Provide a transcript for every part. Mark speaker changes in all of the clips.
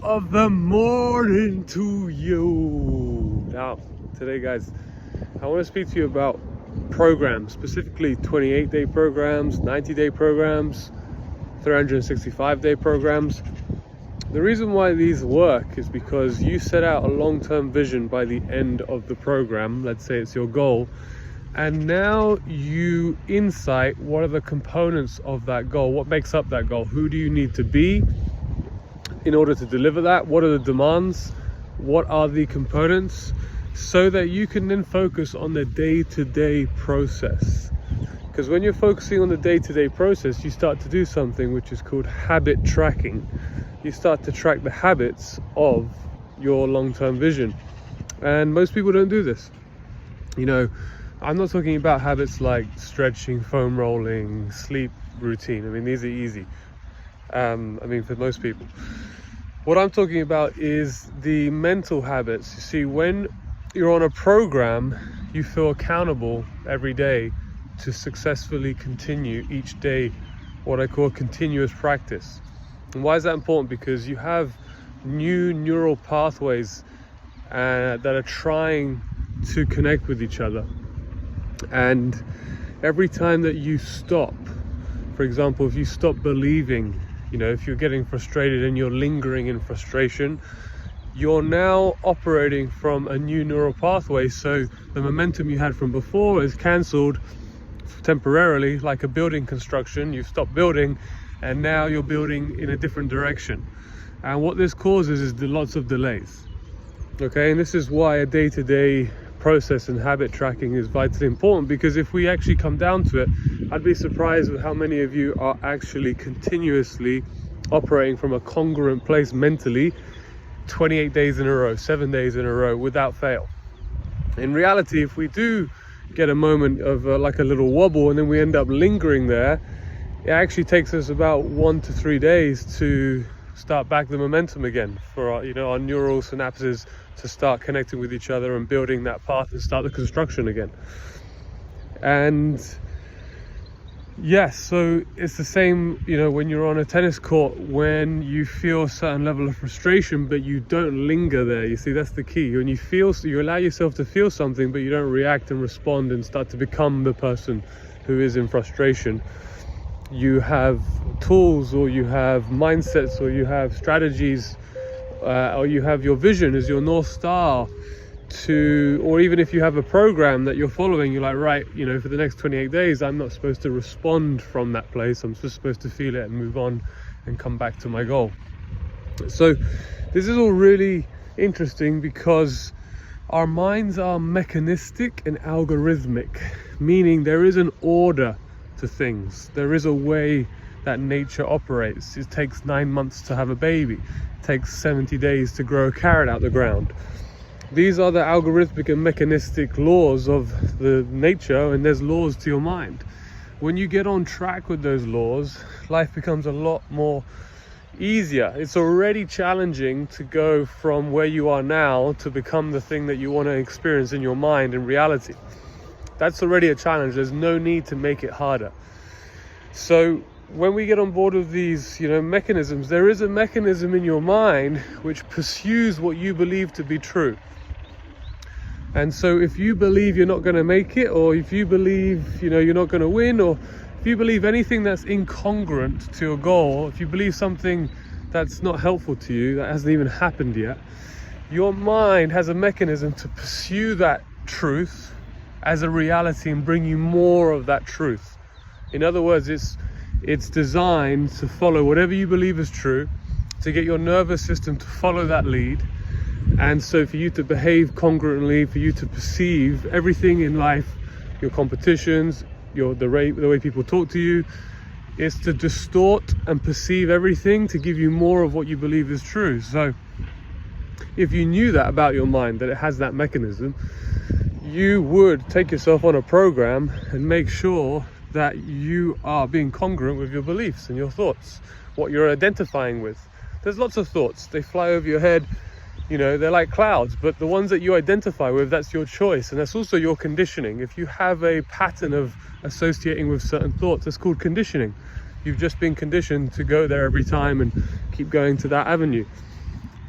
Speaker 1: of the morning to you. Now, today, guys, I want to speak to you about programs, specifically 28-day programs, 90-day programs, 365-day programs. The reason why these work is because you set out a long-term vision by the end of the program. Let's say it's your goal, and now you insight what are the components of that goal, what makes up that goal, who do you need to be in order to deliver that, what are the demands, what are the components, so that you can then focus on the day-to-day process. Because when you're focusing on the day-to-day process, you start to do something which is called habit tracking. You start to track the habits of your long-term vision, and most people don't do this. You know, I'm not talking about habits like stretching, foam rolling, sleep routine. I mean, these are easy. I mean, for most people. What I'm talking about is the mental habits. You see, when you're on a program, you feel accountable every day to successfully continue each day what I call continuous practice. And why is that important? Because you have new neural pathways that are trying to connect with each other. And every time that you stop, for example, if you stop believing, you know, if you're getting frustrated and you're lingering in frustration, you're now operating from a new neural pathway. So the momentum you had from before is cancelled temporarily, like a building construction. You've stopped building and now you're building in a different direction. And what this causes is lots of delays. Okay, and this is why a day-to-day process and habit tracking is vitally important, because if we actually come down to it, I'd be surprised with how many of you are actually continuously operating from a congruent place mentally 28 days in a row, 7 days in a row without fail. In reality, if we do get a moment of like a little wobble and then we end up lingering there, it actually takes us about 1 to 3 days to start back the momentum again for our, our neural synapses to start connecting with each other and building that path and start the construction again. And yes, so it's the same, when you're on a tennis court, when you feel a certain level of frustration, but you don't linger there. You see, that's the key. When you allow yourself to feel something, but you don't react and respond and start to become the person who is in frustration. You have tools, or you have mindsets, or you have strategies, or you have your vision as your North Star or even if you have a program that you're following, you're like, right, for the next 28 days, I'm not supposed to respond from that place. I'm just supposed to feel it and move on and come back to my goal. So this is all really interesting because our minds are mechanistic and algorithmic, meaning there is an order to things. There is a way that nature operates. It takes 9 months to have a baby. It takes 70 days to grow a carrot out the ground. These are the algorithmic and mechanistic laws of the nature, and there's laws to your mind. When you get on track with those laws, life becomes a lot more easier. It's already challenging to go from where you are now to become the thing that you want to experience in your mind in reality. That's already a challenge. There's no need to make it harder. So when we get on board with these, mechanisms, there is a mechanism in your mind which pursues what you believe to be true. And so if you believe you're not going to make it, or if you believe, you're not going to win, or if you believe anything that's incongruent to your goal, if you believe something that's not helpful to you, that hasn't even happened yet, your mind has a mechanism to pursue that truth as a reality and bring you more of that truth. In other words, it's designed to follow whatever you believe is true, to get your nervous system to follow that lead. And so for you to behave congruently, for you to perceive everything in life, your competitions, the way people talk to you, is to distort and perceive everything to give you more of what you believe is true. So if you knew that about your mind, that it has that mechanism, you would take yourself on a program and make sure that you are being congruent with your beliefs and your thoughts, what you're identifying with. There's lots of thoughts. They fly over your head. They're like clouds, but the ones that you identify with, that's your choice. And that's also your conditioning. If you have a pattern of associating with certain thoughts, that's called conditioning. You've just been conditioned to go there every time and keep going to that avenue.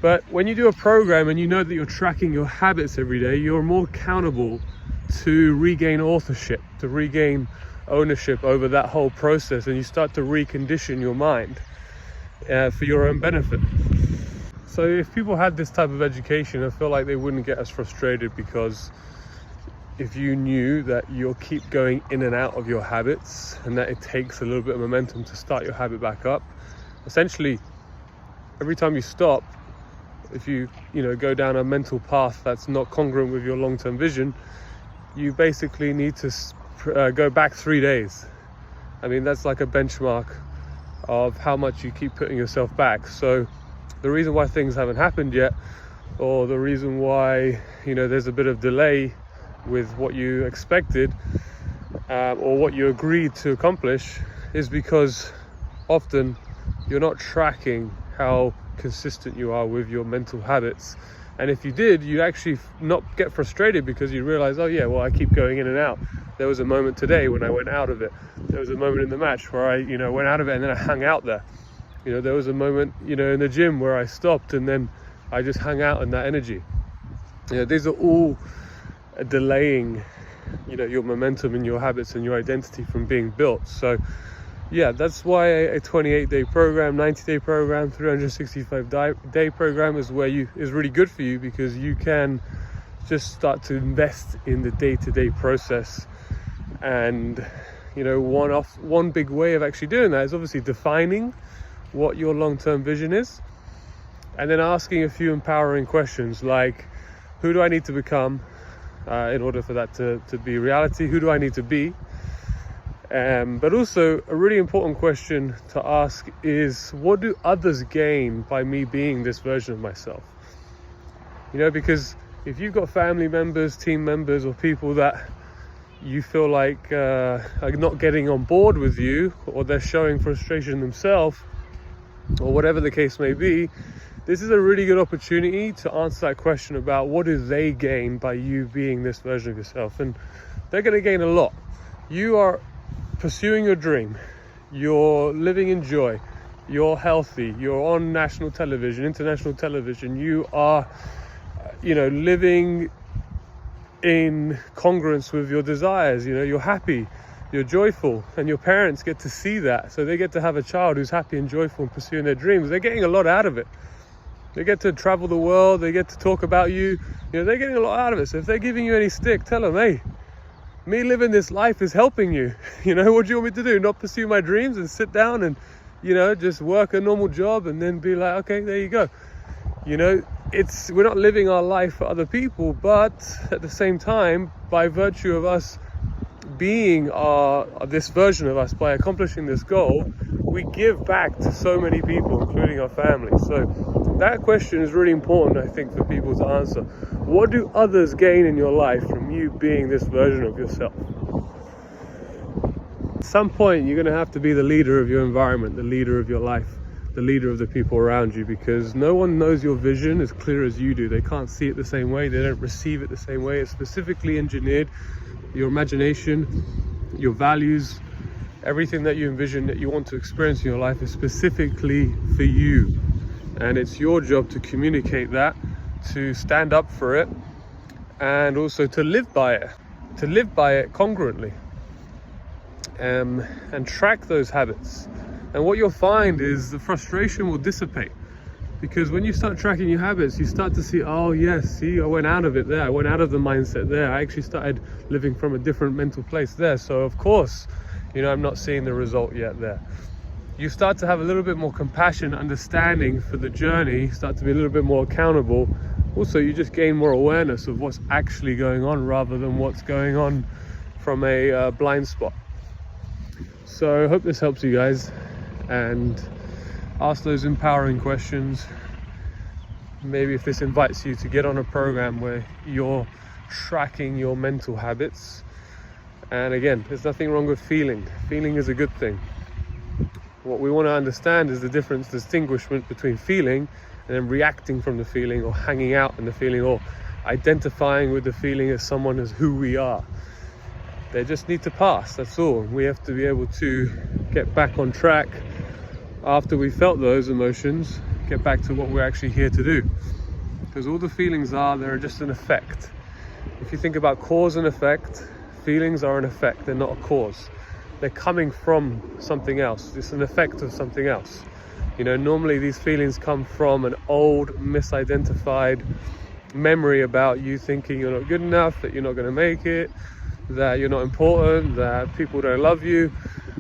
Speaker 1: But when you do a program and you know that you're tracking your habits every day, you're more accountable to regain authorship, to regain ownership over that whole process, and you start to recondition your mind for your own benefit. So if people had this type of education, I feel like they wouldn't get as frustrated, because if you knew that you'll keep going in and out of your habits and that it takes a little bit of momentum to start your habit back up, essentially every time you stop, if you go down a mental path that's not congruent with your long-term vision, you basically need to go back 3 days. I mean, that's like a benchmark of how much you keep putting yourself back. So the reason why things haven't happened yet, or the reason why there's a bit of delay with what you expected or what you agreed to accomplish, is because often you're not tracking how consistent you are with your mental habits. And if you did, you actually not get frustrated, because you realize, oh yeah, well, I keep going in and out. There was a moment today when I went out of it. There was a moment in the match where I went out of it and then I hung out there. There was a moment in the gym where I stopped and then I just hung out in that energy. These are all delaying your momentum and your habits and your identity from being built. So yeah, that's why a 28-day program, 90-day program, 365-day program is really good for you, because you can just start to invest in the day-to-day process. And one big way of actually doing that is obviously defining what your long-term vision is, and then asking a few empowering questions like, who do I need to become in order for that to be reality? Who do I need to be? But also a really important question to ask is, what do others gain by me being this version of myself? Because if you've got family members, team members, or people that you feel like are not getting on board with you, or they're showing frustration themselves, or whatever the case may be, this is a really good opportunity to answer that question about what do they gain by you being this version of yourself. And they're going to gain a lot. You are pursuing your dream, you're living in joy, you're healthy, you're on national television, international television, you are living in congruence with your desires, you're happy, you're joyful, and your parents get to see that. So they get to have a child who's happy and joyful and pursuing their dreams. They're getting a lot out of it. They get to travel the world, they get to talk about you, they're getting a lot out of it. So if they're giving you any stick, tell them, hey, me living this life is helping you. What do you want me to do? Not pursue my dreams and sit down and, just work a normal job and then be like, okay, there you go. We're not living our life for other people, but at the same time, by virtue of us being this version of us, by accomplishing this goal, we give back to so many people, including our family. So that question is really important, I think, for people to answer. What do others gain in your life from you being this version of yourself? At some point, you're going to have to be the leader of your environment, the leader of your life, the leader of the people around you, because no one knows your vision as clear as you do. They can't see it the same way. They don't receive it the same way. It's specifically engineered. Your imagination, your values, everything that you envision that you want to experience in your life is specifically for you. And it's your job to communicate that, to stand up for it, and also to live by it congruently, and track those habits. And what you'll find is the frustration will dissipate, because when you start tracking your habits, you start to see, oh yes, see, I went out of it there, I went out of the mindset there, I actually started living from a different mental place there. So of course, I'm not seeing the result yet there. You start to have a little bit more compassion, understanding for the journey, start to be a little bit more accountable. Also, you just gain more awareness of what's actually going on rather than what's going on from a blind spot. So I hope this helps you guys, and ask those empowering questions. Maybe if this invites you to get on a program where you're tracking your mental habits. And again, there's nothing wrong with feeling. Feeling is a good thing. What we want to understand is the distinguishment between feeling and then reacting from the feeling, or hanging out in the feeling, or identifying with the feeling as someone as who we are. They just need to pass, that's all. We have to be able to get back on track after we felt those emotions, get back to what we're actually here to do. Because all the feelings they're just an effect. If you think about cause and effect, feelings are an effect, they're not a cause. They're coming from something else. It's an effect of something else. You know, normally these feelings come from an old, misidentified memory about you thinking you're not good enough, that you're not going to make it, that you're not important, that people don't love you,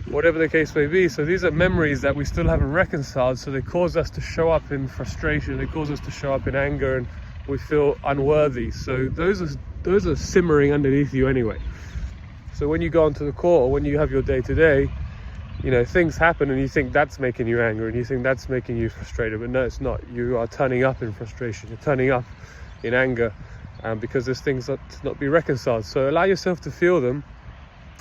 Speaker 1: whatever the case may be. So these are memories that we still haven't reconciled, so they cause us to show up in frustration, they cause us to show up in anger, and we feel unworthy. So those are simmering underneath you anyway. So when you go onto the court, or when you have your day-to-day, you know, things happen and you think that's making you angry and you think that's making you frustrated, but no, it's not. You are turning up in frustration, you're turning up in anger, because there's things that not be reconciled. So allow yourself to feel them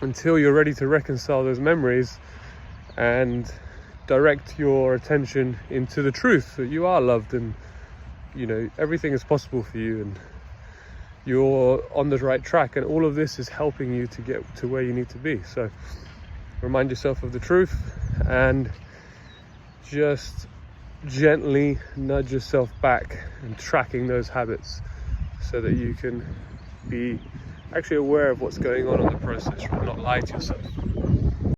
Speaker 1: until you're ready to reconcile those memories and direct your attention into the truth that you are loved, and you know, everything is possible for you, and you're on the right track, and all of this is helping you to get to where you need to be. So remind yourself of the truth and just gently nudge yourself back and tracking those habits so that you can be actually aware of what's going on in the process, not lie to yourself.